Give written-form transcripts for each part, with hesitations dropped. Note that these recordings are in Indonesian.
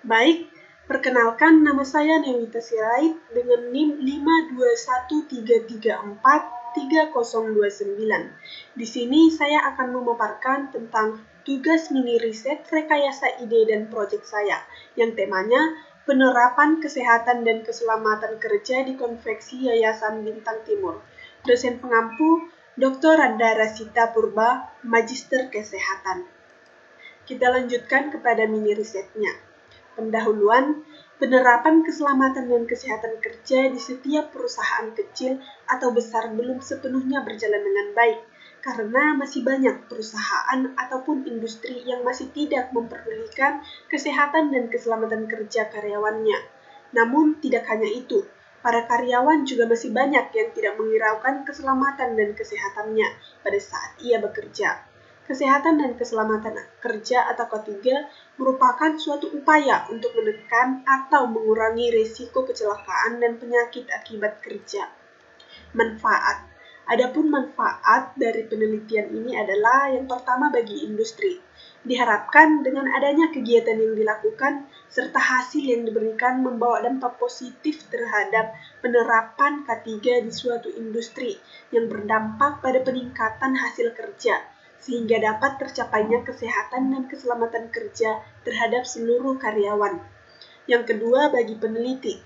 Baik, perkenalkan nama saya Newita Sirait dengan NIM 52133430029. Di sini saya akan memaparkan tentang tugas mini riset rekayasa ide dan proyek saya, yang temanya penerapan kesehatan dan keselamatan kerja di konveksi Yayasan Bintang Timur. Dosen pengampu Dr. Andara Sita Purba, Magister Kesehatan. Kita lanjutkan kepada mini risetnya. Pendahuluan, penerapan keselamatan dan kesehatan kerja di setiap perusahaan kecil atau besar belum sepenuhnya berjalan dengan baik, karena masih banyak perusahaan ataupun industri yang masih tidak memperdulikan kesehatan dan keselamatan kerja karyawannya. Namun, tidak hanya itu, para karyawan juga masih banyak yang tidak menghiraukan keselamatan dan kesehatannya pada saat ia bekerja. Kesehatan dan keselamatan kerja atau K3 merupakan suatu upaya untuk menekan atau mengurangi risiko kecelakaan dan penyakit akibat kerja. Manfaat. Adapun manfaat dari penelitian ini adalah yang pertama bagi industri. Diharapkan dengan adanya kegiatan yang dilakukan serta hasil yang diberikan membawa dampak positif terhadap penerapan K3 di suatu industri yang berdampak pada peningkatan hasil kerja, sehingga dapat tercapainya kesehatan dan keselamatan kerja terhadap seluruh karyawan. Yang kedua, bagi peneliti.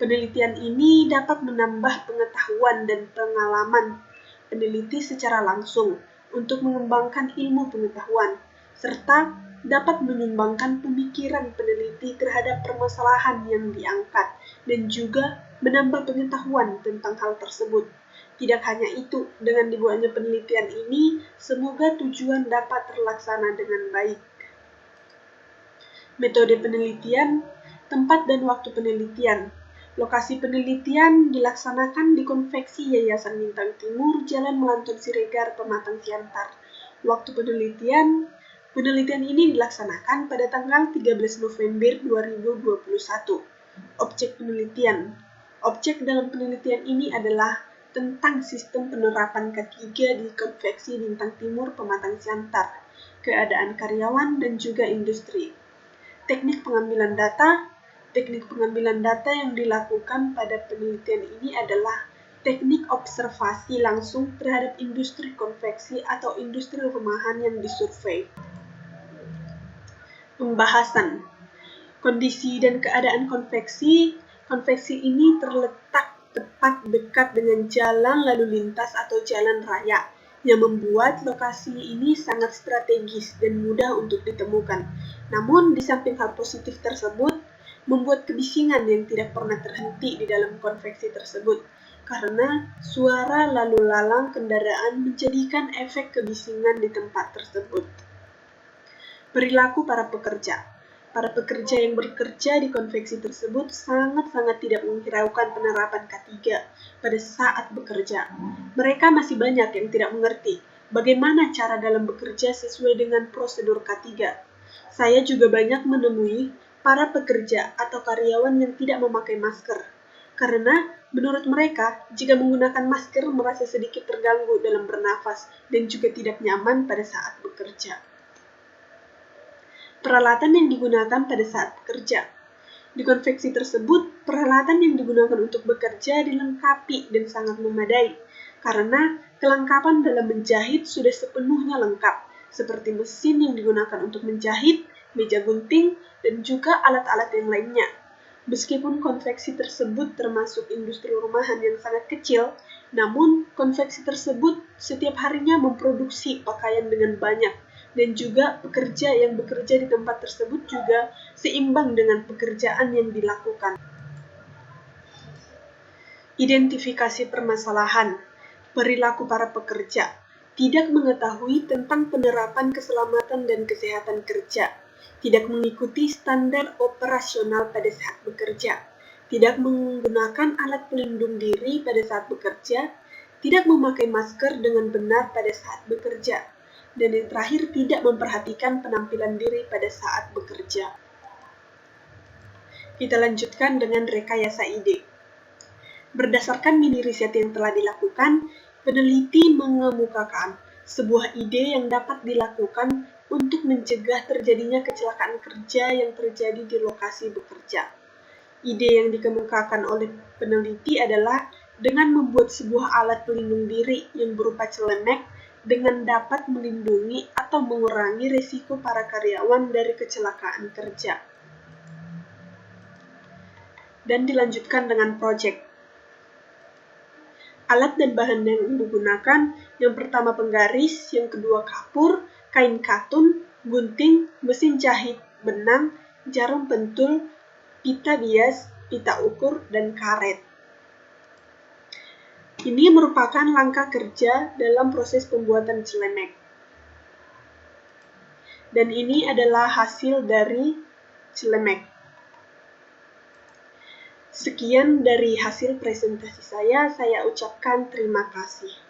Penelitian ini dapat menambah pengetahuan dan pengalaman peneliti secara langsung untuk mengembangkan ilmu pengetahuan, serta dapat menyumbangkan pemikiran peneliti terhadap permasalahan yang diangkat, dan juga menambah pengetahuan tentang hal tersebut. Tidak hanya itu, dengan dibuatnya penelitian ini, semoga tujuan dapat terlaksana dengan baik. Metode penelitian, tempat dan waktu penelitian. Lokasi penelitian dilaksanakan di konveksi Yayasan Bintang Timur, Jalan Melantun Siregar, Pematang Siantar. Waktu penelitian ini dilaksanakan pada tanggal 13 November 2021. Objek penelitian. Objek dalam penelitian ini adalah tentang sistem penerapan K3 di konveksi Bintang Timur, Pematang Siantar, keadaan karyawan dan juga industri. Teknik pengambilan data. Teknik pengambilan data yang dilakukan pada penelitian ini adalah teknik observasi langsung terhadap industri konveksi atau industri rumahan yang disurvei. Pembahasan. Kondisi dan keadaan konveksi. Konveksi ini terletak tepat dekat dengan jalan lalu lintas atau jalan raya, yang membuat lokasi ini sangat strategis dan mudah untuk ditemukan. Namun, di samping hal positif tersebut, membuat kebisingan yang tidak pernah terhenti di dalam konveksi tersebut, karena suara lalu lalang kendaraan menjadikan efek kebisingan di tempat tersebut. Perilaku para pekerja. Para pekerja yang bekerja di konveksi tersebut sangat-sangat tidak menghiraukan penerapan K3 pada saat bekerja. Mereka masih banyak yang tidak mengerti bagaimana cara dalam bekerja sesuai dengan prosedur K3. Saya juga banyak menemui para pekerja atau karyawan yang tidak memakai masker, karena menurut mereka, jika menggunakan masker merasa sedikit terganggu dalam bernafas dan juga tidak nyaman pada saat bekerja. Peralatan yang digunakan pada saat bekerja. Di konveksi tersebut, peralatan yang digunakan untuk bekerja dilengkapi dan sangat memadai, karena kelengkapan dalam menjahit sudah sepenuhnya lengkap, seperti mesin yang digunakan untuk menjahit, meja gunting, dan juga alat-alat yang lainnya. Meskipun konveksi tersebut termasuk industri rumahan yang sangat kecil, namun konveksi tersebut setiap harinya memproduksi pakaian dengan banyak, dan juga pekerja yang bekerja di tempat tersebut juga seimbang dengan pekerjaan yang dilakukan. Identifikasi permasalahan. Perilaku para pekerja. Tidak mengetahui tentang penerapan keselamatan dan kesehatan kerja. Tidak mengikuti standar operasional pada saat bekerja. Tidak menggunakan alat pelindung diri pada saat bekerja. Tidak memakai masker dengan benar pada saat bekerja. Dan yang terakhir, tidak memperhatikan penampilan diri pada saat bekerja. Kita lanjutkan dengan rekayasa ide. Berdasarkan mini riset yang telah dilakukan, peneliti mengemukakan sebuah ide yang dapat dilakukan untuk mencegah terjadinya kecelakaan kerja yang terjadi di lokasi bekerja. Ide yang dikemukakan oleh peneliti adalah dengan membuat sebuah alat pelindung diri yang berupa celemek dengan dapat melindungi atau mengurangi risiko para karyawan dari kecelakaan kerja. Dan dilanjutkan dengan proyek. Alat dan bahan yang digunakan, yang pertama penggaris, yang kedua kapur, kain katun, gunting, mesin jahit, benang, jarum pentul, pita bias, pita ukur, dan karet. Ini merupakan langkah kerja dalam proses pembuatan celemek. Dan ini adalah hasil dari celemek. Sekian dari hasil presentasi saya ucapkan terima kasih.